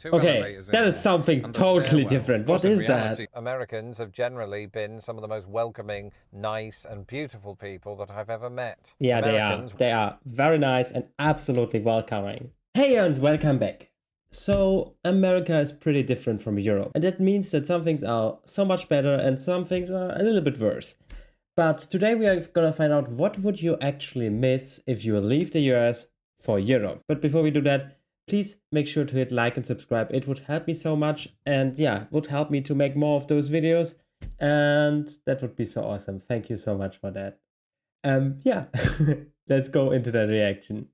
two Okay, elevators in that is there, something and a totally stairwell. different. Of What course, in is that? reality, Americans have generally been some of the most welcoming, nice, and beautiful people that I've ever met. Yeah, Americans, they are very nice and absolutely welcoming. Hey, and welcome back. So, America is pretty different from Europe, and that means that some things are so much better and some things are a little bit worse. But today we are gonna find out what would you actually miss if you leave the US for Europe. But before we do that, please make sure to hit like and subscribe. It would help me so much, and yeah, would help me to make more of those videos, and that would be so awesome. Thank you so much for that. Yeah, let's go into the reaction.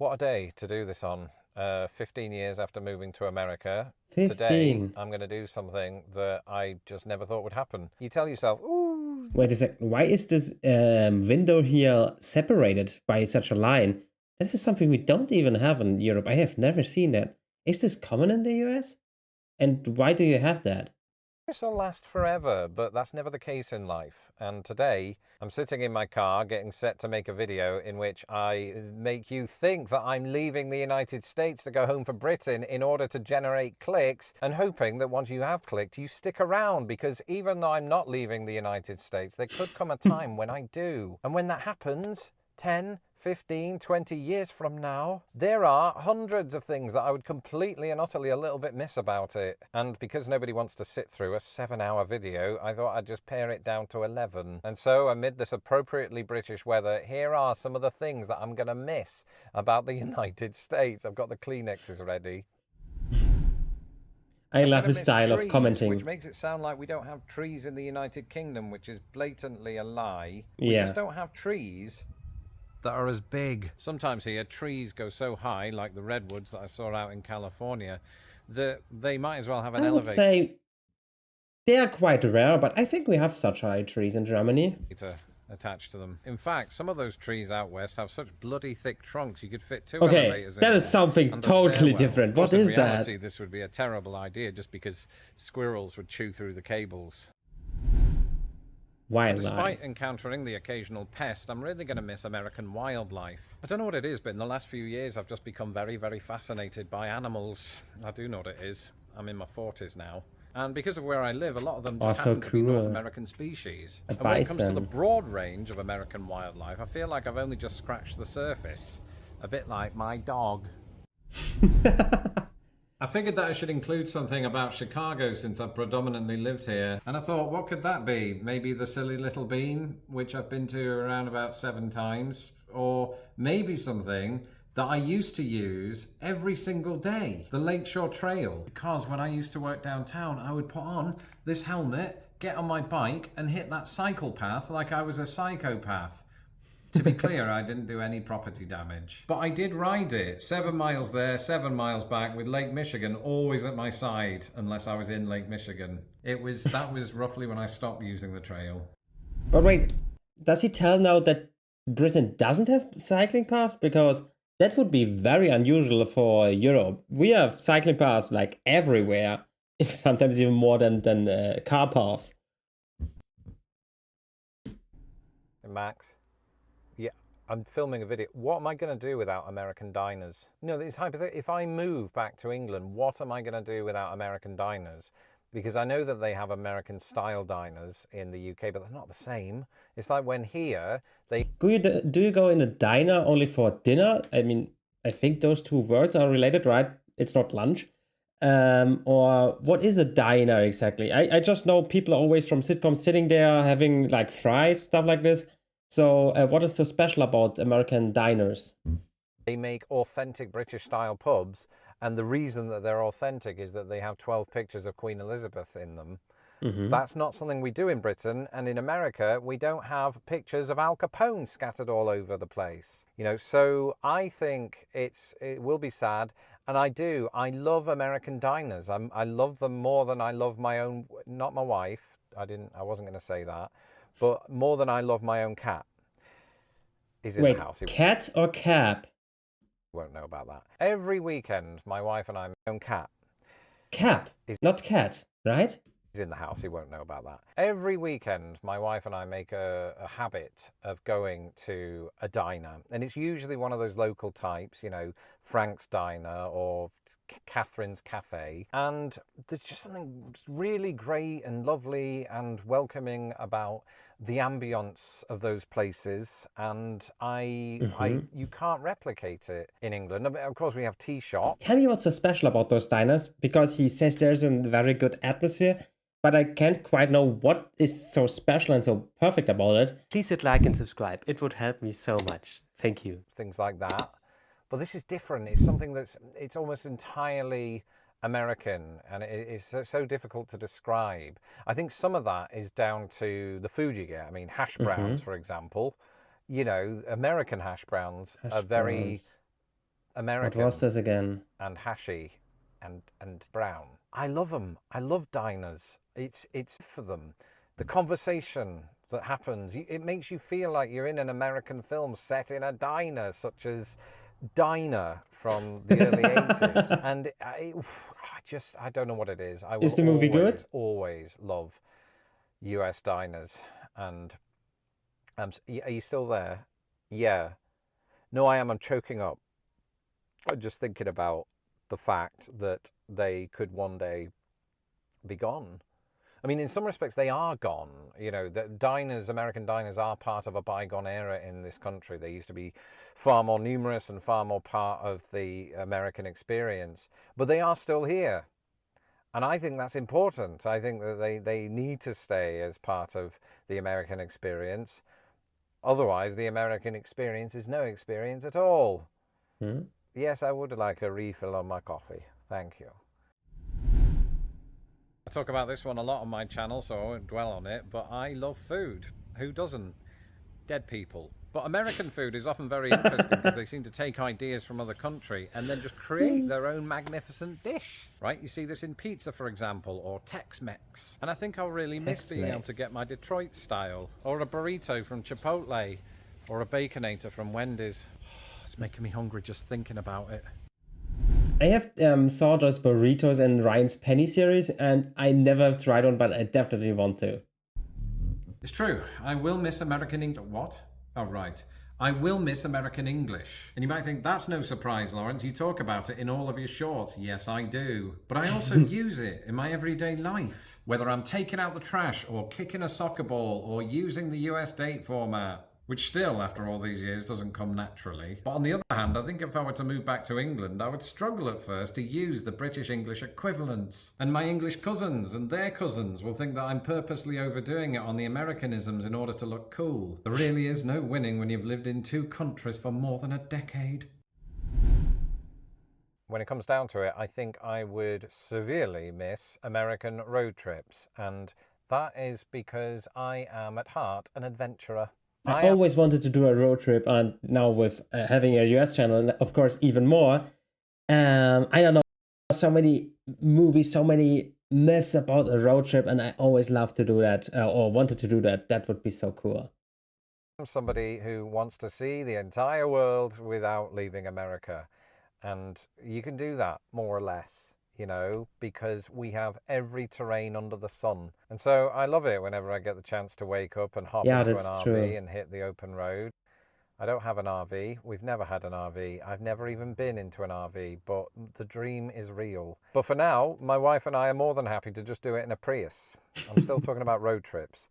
what a day to do this on. 15 years after moving to America. 15. Today, I'm going to do something that I just never thought would happen. You tell yourself, ooh. Wait a sec, why is this window here separated by such a line? That is something we don't even have in Europe. I have never seen that. Is this common in the US? And why do you have that? This will last forever, but that's never the case in life. And today, I'm sitting in my car getting set to make a video in which I make you think that I'm leaving the United States to go home for Britain in order to generate clicks, and hoping that once you have clicked, you stick around, because even though I'm not leaving the United States, there could come a time when I do. And when that happens, 10, 15, 20 years from now, there are hundreds of things that I would completely and utterly a little bit miss about it. And because nobody wants to sit through a 7-hour video, I thought I'd just pare it down to 11. And so amid this appropriately British weather, here are some of the things that I'm going to miss about the United States. I've got the Kleenexes ready. I love his style of commenting. Which makes it sound like we don't have trees in the United Kingdom, which is blatantly a lie. We Yeah. just don't have trees that are as big. Sometimes here, trees go so high, like the redwoods that I saw out in California, that they might as well have an I would elevator say they are quite rare, but I think we have such high trees in Germany. attached to them. In fact, some of those trees out west have such bloody thick trunks you could fit two Okay, elevators in that is there something and a totally stairwell. different. Of course, What is in that? reality, this would be a terrible idea just because squirrels would chew through the cables. Wildlife. Despite encountering the occasional pest, I'm really going to miss American wildlife. I don't know what it is, but in the last few years I've just become very, very fascinated by animals. I do know what it is. I'm in my 40s now. And because of where I live, a lot of them just so happen to be North cool. American species. A And when it comes to the bison. broad range of American wildlife, I feel like I've only just scratched the surface. A bit like my dog. I figured that I should include something about Chicago since I've predominantly lived here. And I thought, what could that be? Maybe the Silly Little Bean, which I've been to around about 7 times. Or maybe something that I used to use every single day, the Lakeshore Trail. Because when I used to work downtown, I would put on this helmet, get on my bike, and hit that cycle path like I was a psychopath. To be clear, I didn't do any property damage. But I did ride it. 7 miles there, 7 miles back, with Lake Michigan always at my side, unless I was in Lake Michigan. That was roughly when I stopped using the trail. But wait, does he tell now that Britain doesn't have cycling paths? Because that would be very unusual for Europe. We have cycling paths like everywhere, sometimes even more than car paths. Max. Yeah, I'm filming a video. What am I going to do without American diners? No, it's hypothetical. If I move back to England, what am I going to do without American diners? Because I know that they have American-style diners in the UK, but they're not the same. It's like when here, they... Do you go in a diner only for dinner? I mean, I think those two words are related, right? It's not lunch. Or what is a diner exactly? I just know people always from sitcoms sitting there having like fries, stuff like this. So what is so special about American diners? They make authentic British-style pubs, and the reason that they're authentic is that they have 12 pictures of Queen Elizabeth in them. Mm-hmm. That's not something we do in Britain, and in America, we don't have pictures of Al Capone scattered all over the place. You know, so I think it will be sad, and I love American diners. I love them more than I love my own, not my wife. I wasn't going to say that, but more than I love my own cat. He's in Wait, the house. cat or cab? Won't know about that. Every weekend, my wife and I own cat. Cab, not cat, right? in the house, he won't know about that. Every weekend, my wife and I make a habit of going to a diner, and it's usually one of those local types, you know, Frank's Diner or Catherine's Cafe. And there's just something really great and lovely and welcoming about the ambience of those places, and you can't replicate it in England. I mean, of course, we have tea shops. Tell me what's so special about those diners, because he says there's a very good atmosphere, but I can't quite know what is so special and so perfect about it. Please hit like and subscribe. It would help me so much. Thank you. Things like that. But this is different. It's something it's almost entirely American, and it is so difficult to describe. I think some of that is down to the food you get. I mean, hash browns, for example. You know, American hash browns are very American. What was this again? And hashy and brown. I love them. I love diners. It's for them. The conversation that happens, it makes you feel like you're in an American film set in a diner, such as Diner from the early 80s. And I don't know what it is. Is the movie good? Always love US diners. And are you still there? Yeah. No, I am. I'm choking up. I'm just thinking about the fact that they could one day be gone. I mean, in some respects, they are gone. You know, the diners, American diners, are part of a bygone era in this country. They used to be far more numerous and far more part of the American experience. But they are still here. And I think that's important. I think that they need to stay as part of the American experience. Otherwise, the American experience is no experience at all. Yes, I would like a refill on my coffee. Thank you. I talk about this one a lot on my channel, so I won't dwell on it, but I love food. Who doesn't? Dead people. But American food is often very interesting because they seem to take ideas from other country and then just create their own magnificent dish, right? You see this in pizza, for example, or Tex-Mex. And I think I'll really miss being able to get my Detroit style, or a burrito from Chipotle, or a Baconator from Wendy's. It's making me hungry just thinking about it. I have saw those burritos in Ryan's Penny series, and I never have tried one, but I definitely want to. It's true. I will miss American English. What? Oh, right. I will miss American English. And you might think, that's no surprise, Lawrence. You talk about it in all of your shorts. Yes, I do. But I also use it in my everyday life. Whether I'm taking out the trash or kicking a soccer ball or using the US date format. Which still, after all these years, doesn't come naturally. But on the other hand, I think if I were to move back to England, I would struggle at first to use the British English equivalents. And my English cousins and their cousins will think that I'm purposely overdoing it on the Americanisms in order to look cool. There really is no winning when you've lived in two countries for more than a decade. When it comes down to it, I think I would severely miss American road trips. And that is because I am at heart an adventurer. I always wanted to do a road trip, and now with having a US channel, and of course even more, I don't know, so many movies, so many myths about a road trip, and I always loved to do that, or wanted to do that. That would be so cool. I'm somebody who wants to see the entire world without leaving America, and you can do that more or less. You know, because we have every terrain under the sun. And so I love it whenever I get the chance to wake up and hop into an RV and hit the open road. I don't have an RV. We've never had an RV. I've never even been into an RV, but the dream is real. But for now, my wife and I are more than happy to just do it in a Prius. I'm still talking about road trips.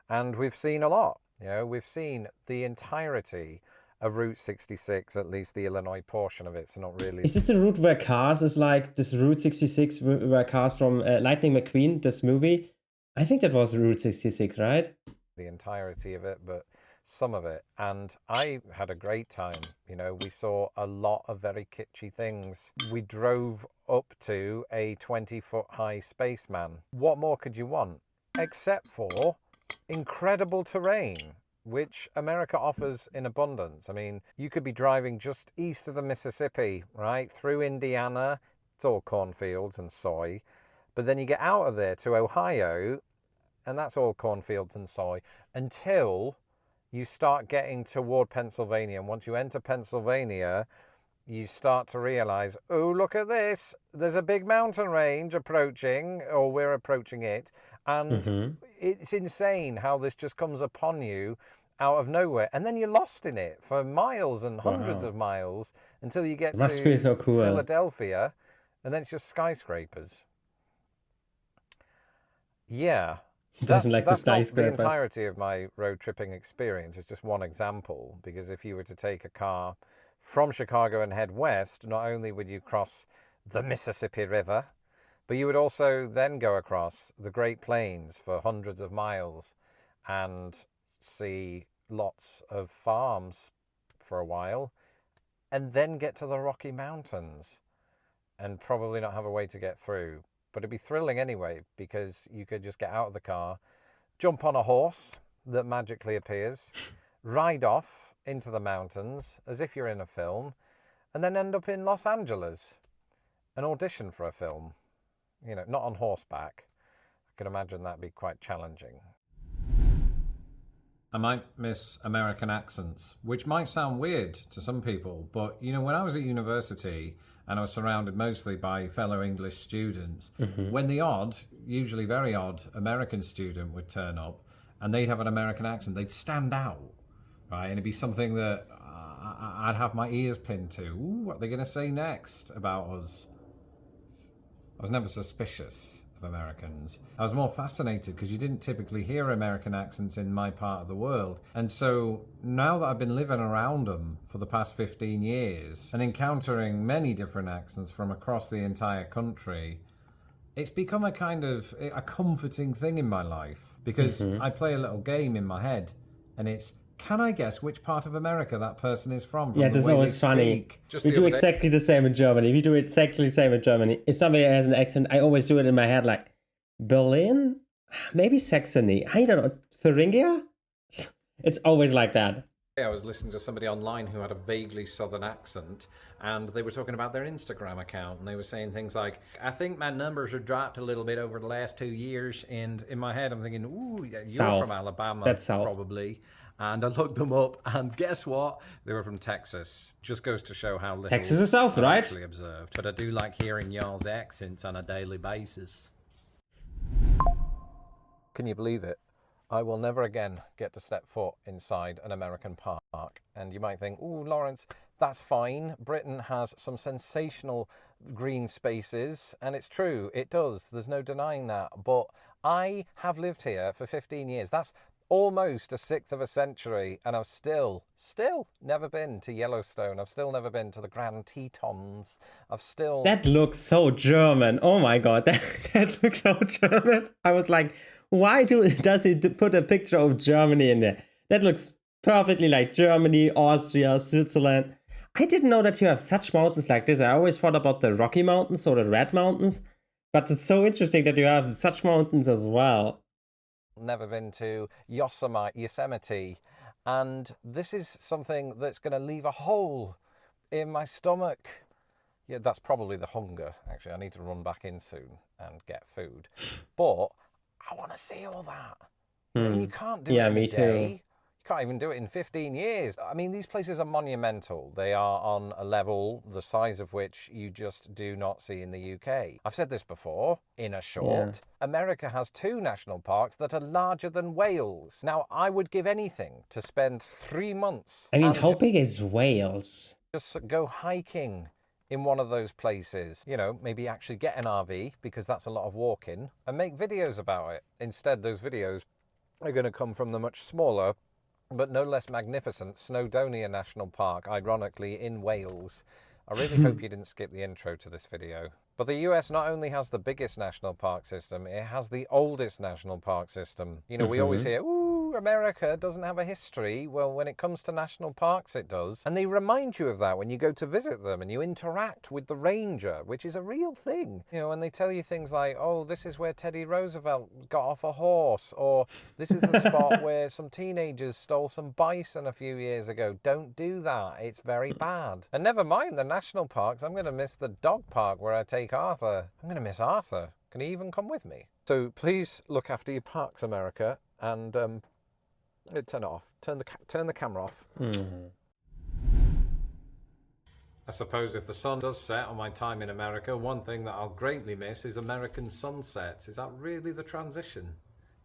And we've seen a lot. You know, we've seen the entirety of Route 66, at least the Illinois portion of it, so not really. Is this the route where Cars is like this Route 66, where Cars from Lightning McQueen, this movie? I think that was Route 66, right? The entirety of it, but some of it. And I had a great time. You know, we saw a lot of very kitschy things. We drove up to a 20-foot high spaceman. What more could you want? Except for incredible terrain, which America offers in abundance. I mean, you could be driving just east of the Mississippi, right, through Indiana. It's all cornfields and soy. But then you get out of there to Ohio, and that's all cornfields and soy, until you start getting toward Pennsylvania. And once you enter Pennsylvania, you start to realize, oh, look at this. There's a big mountain range approaching, or we're approaching it. And it's insane how this just comes upon you out of nowhere. And then you're lost in it for miles and hundreds of miles until you get Must to feel so cool. Philadelphia, and then it's just skyscrapers. Yeah. Doesn't like the That's not the skyscrapers. entirety of my road tripping experience. It's just one example, because if you were to take a car from Chicago and head west, not only would you cross the Mississippi River, but you would also then go across the Great Plains for hundreds of miles and see lots of farms for a while, and then get to the Rocky Mountains and probably not have a way to get through. But it'd be thrilling anyway, because you could just get out of the car, jump on a horse that magically appears, ride off into the mountains as if you're in a film, and then end up in Los Angeles and audition for a film. You know, not on horseback. I can imagine that'd be quite challenging. I might miss American accents, which might sound weird to some people, but you know, when I was at university and I was surrounded mostly by fellow English students, when the odd, usually very odd, American student would turn up and they'd have an American accent, they'd stand out, right? And it'd be something that I'd have my ears pinned to. Ooh, what are they going to say next about us? I was never suspicious of Americans. I was more fascinated because you didn't typically hear American accents in my part of the world. And so now that I've been living around them for the past 15 years and encountering many different accents from across the entire country, it's become a kind of a comforting thing in my life, because I play a little game in my head and it's, can I guess which part of America that person is from Yeah, the that's way always they funny. speak? Just We the do other day- exactly the same in Germany. We do exactly the same in Germany. If somebody has an accent, I always do it in my head, like Berlin, maybe Saxony. I don't know, Thuringia. It's always like that. I was listening to somebody online who had a vaguely southern accent, and they were talking about their Instagram account, and they were saying things like, I think my numbers have dropped a little bit over the last 2 years, and in my head I'm thinking, ooh, yeah, you're South. from Alabama. That's south. Probably. And I looked them up, and guess what? They were from Texas. Just goes to show how little Texas is south, I right? actually observed. But I do like hearing y'all's accents on a daily basis. Can you believe it? I will never again get to step foot inside an American park. And you might think, ooh, Lawrence, that's fine. Britain has some sensational green spaces, and it's true, it does. There's no denying that. But I have lived here for 15 years. That's almost a sixth of a century, and I've still never been to Yellowstone. I've still never been to the Grand Tetons. I've still... That looks so German. Oh my god, that looks so German. I was like, why does he put a picture of Germany in there? That looks perfectly like Germany, Austria, Switzerland. I didn't know that you have such mountains like this. I always thought about the Rocky Mountains or the Red Mountains, but it's so interesting that you have such mountains as well. Never been to Yosemite, and this is something that's going to leave a hole in my stomach. Yeah, that's probably the hunger, actually. I need to run back in soon and get food. But I want to see all that. I mean, you can't do it in me a too. day. You can't even do it in 15 years. I mean, these places are monumental. They are on a level the size of which you just do not see in the UK. I've said this before, in a short. America has 2 national parks that are larger than Wales. Now, I would give anything to spend 3 months. I mean, and how big is Wales? just go hiking in one of those places. You know, maybe actually get an RV, because that's a lot of walking, and make videos about it. Instead, those videos are going to come from the much smaller but no less magnificent Snowdonia National Park, ironically in Wales. I really hope you didn't skip the intro to this video. But the US not only has the biggest national park system, it has the oldest national park system. You know, we always hear, ooh, America doesn't have a history. Well, when it comes to national parks, it does. And they remind you of that when you go to visit them and you interact with the ranger, which is a real thing. You know, and they tell you things like, oh, this is where Teddy Roosevelt got off a horse, or this is the spot where some teenagers stole some bison a few years ago. Don't do that. It's very bad. And never mind the national parks. I'm going to miss the dog park where I take Arthur. I'm going to miss Arthur. Can he even come with me? So please look after your parks, America, and turn it off. Turn the camera off. I I suppose if the sun does set on my time in America, one thing that I'll greatly miss is American sunsets. Is that really the transition?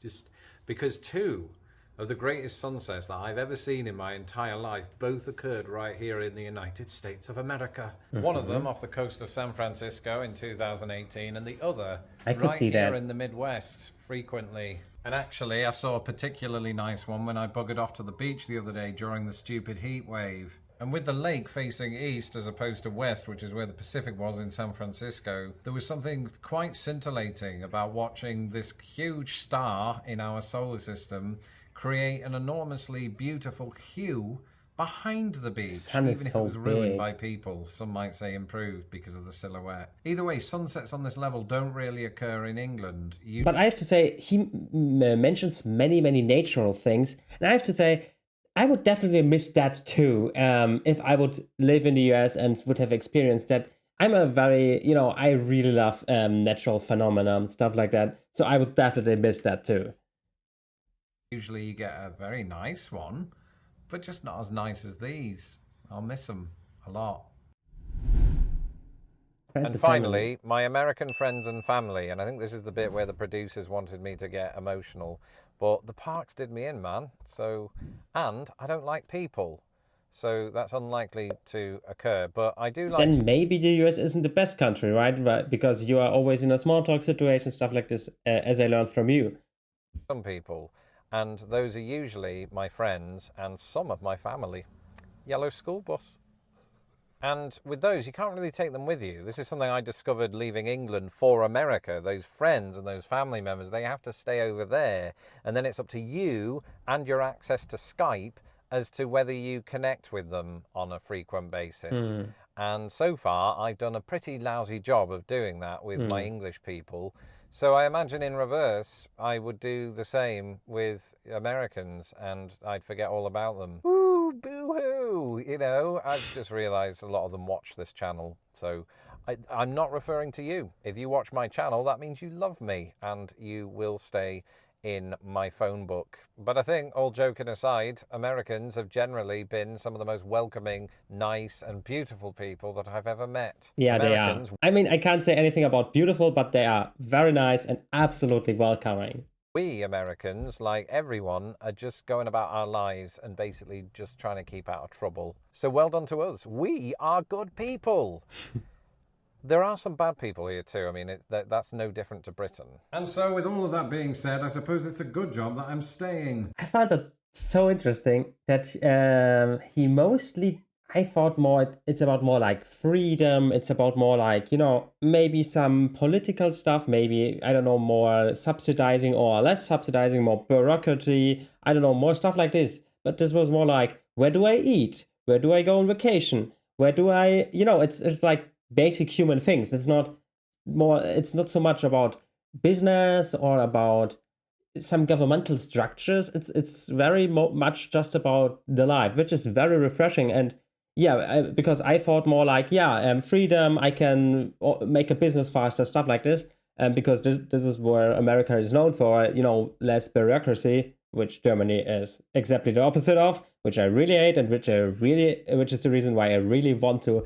Just because two of the greatest sunsets that I've ever seen in my entire life both occurred right here in the United States of America. One of them off the coast of San Francisco in 2018, and the other I could right see here that. in the Midwest frequently. And actually, I saw a particularly nice one when I buggered off to the beach the other day during the stupid heat wave. And with the lake facing east as opposed to west, which is where the Pacific was in San Francisco, there was something quite scintillating about watching this huge star in our solar system create an enormously beautiful hue behind the beach, sun even is if so it was ruined big. by people. Some might say improved because of the silhouette. Either way, sunsets on this level don't really occur in England. But I have to say, he mentions many, many natural things. And I have to say, I would definitely miss that too, if I would live in the US and would have experienced that. I'm a very, I really love natural phenomena and stuff like that. So I would definitely miss that too. Usually you get a very nice one, but just not as nice as these. I'll miss them a lot. Friends And and family. finally, my American friends and family, and I think this is the bit where the producers wanted me to get emotional, but the parks did me in, man. So, and I don't like people, so that's unlikely to occur. But I do like Then maybe the US isn't the best country, right? Because you are always in a small talk situation, stuff like this, as I learned from you. some people, and those are usually my friends and some of my family. Yellow school bus. And with those, you can't really take them with you. This is something I discovered leaving England for America. Those friends and those family members, they have to stay over there. And then it's up to you and your access to Skype as to whether you connect with them on a frequent basis. And so far, I've done a pretty lousy job of doing that with my English people. So I imagine in reverse, I would do the same with Americans and I'd forget all about them. Ooh, boo-hoo! I've just realised a lot of them watch this channel. So I'm not referring to you. If you watch my channel, that means you love me and you will stay in my phone book. But I think, all joking aside, Americans have generally been some of the most welcoming, nice and beautiful people that I've ever met. Yeah, they are. Americans, I mean, I can't say anything about beautiful, but they are very nice and absolutely welcoming. we Americans, like everyone, are just going about our lives and basically just trying to keep out of trouble. So well done to us. We are good people. There are some bad people here too. I mean, that's no different to Britain. And so, with all of that being said, I suppose it's a good job that I'm staying. I found that so interesting that he mostly, I thought more, it's about more like freedom. It's about more like, maybe some political stuff, maybe, I don't know, more subsidizing or less subsidizing, more bureaucracy. I don't know, more stuff like this. But this was more like, where do I eat? Where do I go on vacation? Where do I, it's like basic human things. It's not so much about business or about some governmental structures. It's very much just about the life, which is very refreshing. And because I thought more like, freedom, I can make a business faster, stuff like this. And because this is where America is known for, less bureaucracy, which Germany is exactly the opposite of, which I really hate, and which is the reason why I really want to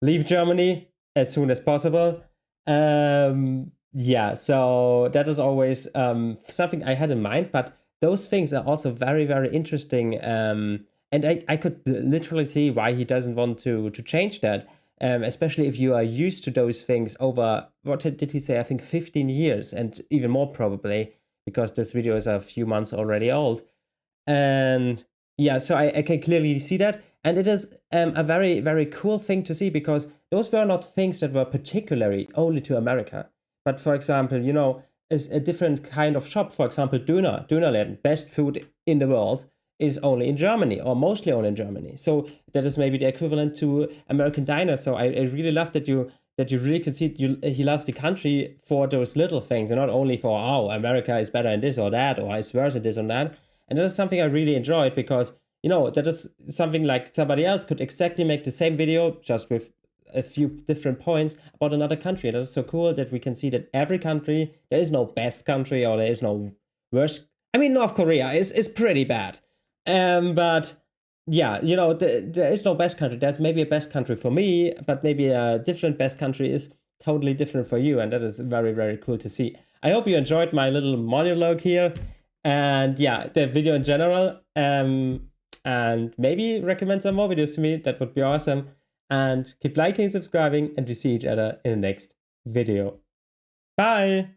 leave Germany as soon as possible. So that is always something I had in mind, but those things are also very, very interesting. And I could literally see why he doesn't want to change that, especially if you are used to those things over, what did he say? I think 15 years and even more probably, because this video is a few months already old. And so I can clearly see that. And it is a very, very cool thing to see, because those were not things that were particularly only to America. But for example, is a different kind of shop. For example, Dönerland, best food in the world, is only in Germany, or mostly only in Germany. So that is maybe the equivalent to American diners. So I really love that you really can see he loves the country for those little things, and not only for, America is better in this or that, or vice versa, this or that. And that is something I really enjoyed, because that is something like somebody else could exactly make the same video, just with a few different points about another country. And that is so cool that we can see that every country, there is no best country or there is no worst. I mean, North Korea is pretty bad. But yeah, you know, there is no best country. There's maybe a best country for me, but maybe a different best country is totally different for you. And that is very, very cool to see. I hope you enjoyed my little monologue here. And yeah, the video in general. And maybe recommend some more videos to me. That would be awesome. And keep liking, subscribing, and we see each other in the next video. Bye.